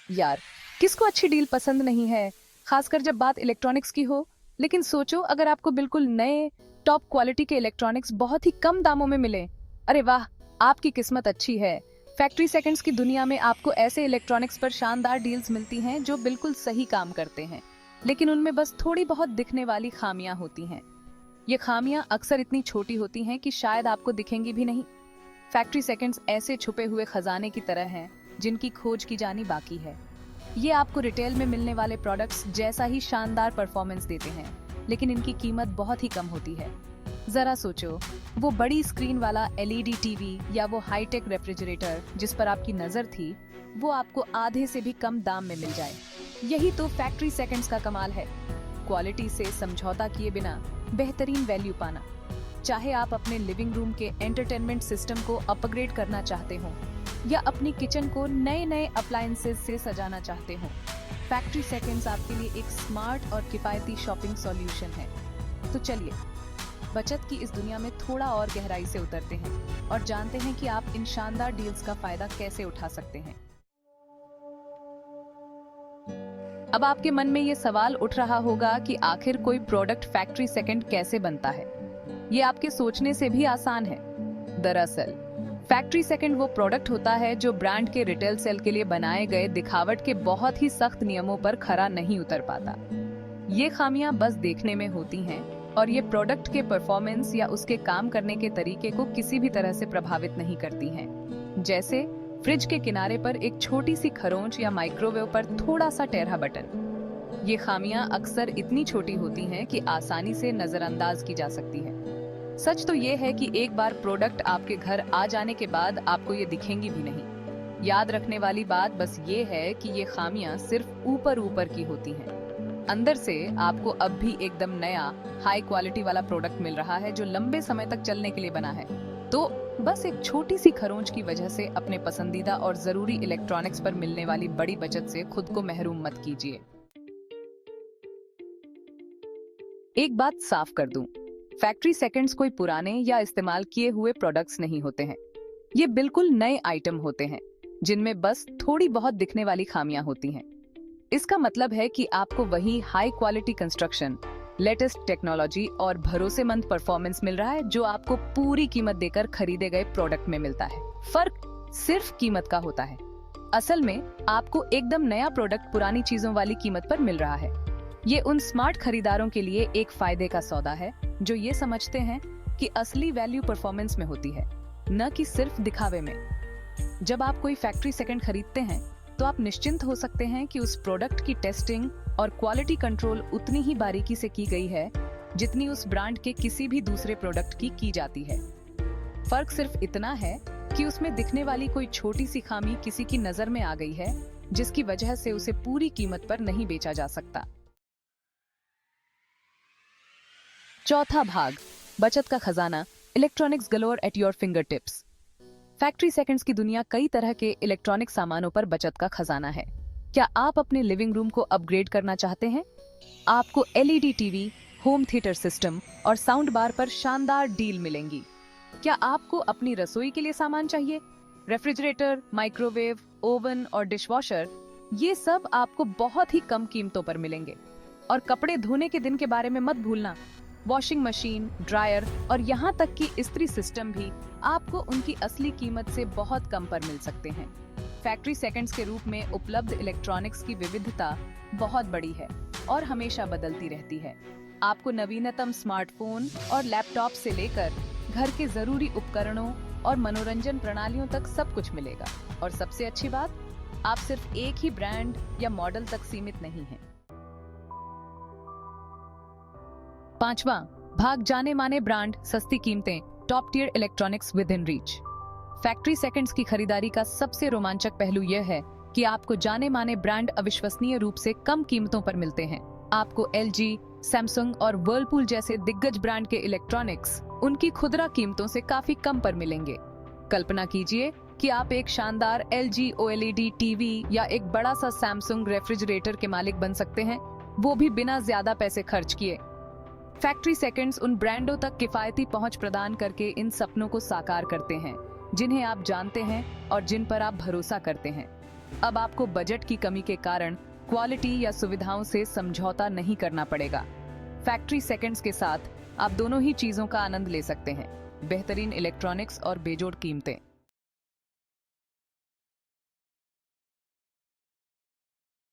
यार, किसको अच्छी डील पसंद नहीं है, खासकर जब बात इलेक्ट्रॉनिक्स की हो। लेकिन सोचो, अगर आपको बिल्कुल नए टॉप क्वालिटी के इलेक्ट्रॉनिक्स बहुत ही कम दामों में मिले। अरे वाह, आपकी किस्मत अच्छी है। फैक्ट्री सेकंड्स की दुनिया में आपको ऐसे इलेक्ट्रॉनिक्स पर शानदार डील्स मिलती हैं जो बिल्कुल सही काम करते हैं, लेकिन उनमें बस थोड़ी बहुत दिखने वाली खामियां होती हैं। ये खामियां अक्सर इतनी छोटी होती हैं कि शायद आपको दिखेंगी भी नहीं। फैक्ट्री सेकंड्स ऐसे छुपे हुए खजाने की तरह हैं जिनकी खोज की जानी बाकी है। ये आपको रिटेल में मिलने वाले प्रोडक्ट्स जैसा ही शानदार परफॉर्मेंस देते हैं, लेकिन इनकी कीमत बहुत ही कम होती है। जरा सोचो, वो बड़ी स्क्रीन वाला एलईडी टीवी या वो हाईटेक रेफ्रिजरेटर जिस पर आपकी नजर थी, वो आपको आधे से भी कम दाम में मिल जाए। यही तो फैक्ट्री सेकंड्स का कमाल है, क्वालिटी से समझौता किए बिना बेहतरीन वैल्यू पाना। चाहे आप अपने लिविंग रूम के एंटरटेनमेंट सिस्टम को अपग्रेड करना चाहते हो या अपनी किचन को नए नए अप्लायंसेस से सजाना चाहते हो, फैक्ट्री सेकंड्स आपके लिए एक स्मार्ट और किफायती शॉपिंग सॉल्यूशन है। तो चलिए, बचत की इस दुनिया में थोड़ा और गहराई से उतरते हैं और जानते हैं कि आप इन शानदार डील्स का फायदा कैसे उठा सकते हैं। अब आपके मन में ये सवाल उठ रहा होगा कि आखिर कोई प्रोडक्ट फैक्ट्री सेकंड कैसे बनता है। ये आपके सोचने से भी आसान है। दरअसल फैक्ट्री सेकंड वो प्रोडक्ट होता है जो ब्रांड के रिटेल सेल के लिए बनाए गए दिखावट के बहुत ही सख्त नियमों पर खरा नहीं उतर पाता। ये खामियां बस देखने में होती हैं और ये प्रोडक्ट के परफॉर्मेंस या उसके काम करने के तरीके को किसी भी तरह से प्रभावित नहीं करती हैं। जैसे फ्रिज के किनारे पर एक छोटी सी खरोंच या माइक्रोवेव पर थोड़ा सा टेढ़ा बटन। ये खामियां अक्सर इतनी छोटी होती हैं कि आसानी से नजरअंदाज की जा सकती है। सच तो ये है कि एक बार प्रोडक्ट आपके घर आ जाने के बाद आपको ये दिखेंगी भी नहीं। याद रखने वाली बात बस ये है कि ये खामियां सिर्फ ऊपर ऊपर की होती हैं। अंदर से आपको अब भी एकदम नया हाई क्वालिटी वाला प्रोडक्ट मिल रहा है जो लंबे समय तक चलने के लिए बना है। तो बस एक छोटी सी खरोंच की वजह से अपने पसंदीदा और जरूरी इलेक्ट्रॉनिक्स पर मिलने वाली बड़ी बचत से खुद को महरूम मत कीजिए। एक बात साफ कर दूं, फैक्ट्री सेकंड्स कोई पुराने या इस्तेमाल किए हुए प्रोडक्ट्स नहीं होते हैं। ये बिल्कुल नए आइटम होते हैं जिनमें बस थोड़ी बहुत दिखने वाली खामियां होती हैं। इसका मतलब है कि आपको वही high quality construction, latest technology और भरोसेमंद परफॉर्मेंस मिल रहा है जो आपको पूरी कीमत देकर खरीदे गए प्रोडक्ट में मिलता है। फर्क सिर्फ कीमत का होता है। असल में आपको एकदम नया प्रोडक्ट पुरानी चीजों वाली कीमत पर मिल रहा है। ये उन स्मार्ट खरीदारों के लिए एक फायदे का सौदा है जो ये समझते हैं कि असली वैल्यू परफॉर्मेंस में होती है, न कि सिर्फ दिखावे में। जब आप कोई फैक्ट्री सेकंड खरीदते हैं तो आप निश्चिंत हो सकते हैं कि उस प्रोडक्ट की टेस्टिंग और क्वालिटी कंट्रोल उतनी ही बारीकी से की गई है जितनी उस ब्रांड के किसी भी दूसरे प्रोडक्ट की जाती है। फर्क सिर्फ इतना है कि उसमें दिखने वाली कोई छोटी सी खामी किसी की नजर में आ गई है, जिसकी वजह से उसे पूरी कीमत पर नहीं बेचा जा सकता। चौथा भाग, बचत का खजाना, electronics galore at your finger tips. Factory seconds की दुनिया कई तरह के इलेक्ट्रॉनिक सामानों पर बचत का खजाना है। क्या आप अपने लिविंग रूम को अपग्रेड करना चाहते हैं? आपको LED TV, home theatre system और साउंड बार पर शानदार डील मिलेंगी। क्या आपको अपनी रसोई के लिए सामान चाहिए? रेफ्रिजरेटर, माइक्रोवेव, ओवन और डिशवॉशर, ये सब आपको बहुत ही कम कीमतों पर मिलेंगे। और कपड़े धोने के दिन के बारे में मत भूलना। वॉशिंग मशीन, ड्रायर और यहाँ तक कि इस्त्री सिस्टम भी आपको उनकी असली कीमत से बहुत कम पर मिल सकते हैं। फैक्ट्री सेकंड्स के रूप में उपलब्ध इलेक्ट्रॉनिक्स की विविधता बहुत बड़ी है और हमेशा बदलती रहती है। आपको नवीनतम स्मार्टफोन और लैपटॉप से लेकर घर के जरूरी उपकरणों और मनोरंजन प्रणालियों तक सब कुछ मिलेगा। और सबसे अच्छी बात, आप सिर्फ एक ही ब्रांड या मॉडल तक सीमित नहीं हैं। पांचवा भाग, जाने माने ब्रांड, सस्ती कीमतें, top tier electronics within reach. Factory seconds की खरीदारी का सबसे रोमांचक पहलू यह है कि आपको जाने माने ब्रांड अविश्वसनीय रूप से कम कीमतों पर मिलते हैं। आपको एलजी, सैमसंग और वर्लपूल जैसे दिग्गज ब्रांड के इलेक्ट्रॉनिक्स उनकी खुदरा कीमतों से काफी कम पर मिलेंगे। कल्पना कीजिए कि आप एक शानदार एलजी ओएलईडी टीवी या एक बड़ा सा सैमसंग रेफ्रिजरेटर के मालिक बन सकते हैं, वो भी बिना ज्यादा पैसे खर्च किए। फैक्ट्री सेकंड्स उन ब्रांडों तक किफायती पहुंच प्रदान करके इन सपनों को साकार करते हैं जिन्हें आप जानते हैं और जिन पर आप भरोसा करते हैं। अब आपको बजट की कमी के कारण क्वालिटी या सुविधाओं से समझौता नहीं करना पड़ेगा। फैक्ट्री सेकंड्स के साथ आप दोनों ही चीजों का आनंद ले सकते हैं, बेहतरीन इलेक्ट्रॉनिक्स और बेजोड़ कीमतें।